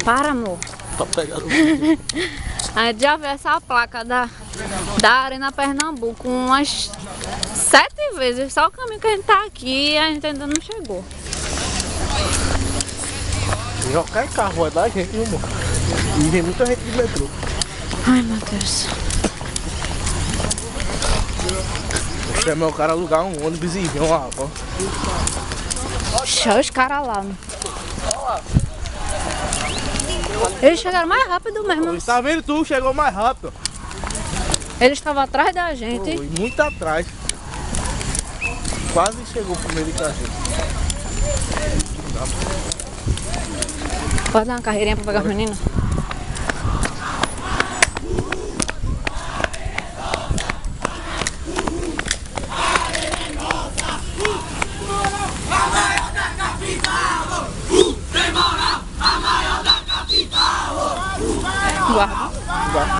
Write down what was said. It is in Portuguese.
Para, amor. Pra pegar o... A gente já viu essa placa da Arena Pernambuco umas 7 vezes. Só o caminho que a gente tá aqui e a gente ainda não chegou. Já cai carro, é da gente, irmão. E vem muita gente de metrô. Ai, meu Deus. É meu cara alugar um ônibus e vir uma água. Deixa os caras lá, né? Eles chegaram mais rápido mesmo. Tá vendo tu? Chegou mais rápido. Eles estavam atrás da gente. Foi muito atrás. Quase chegou primeiro que a gente. Pode dar uma carreirinha pra pegar os meninos? Guarda.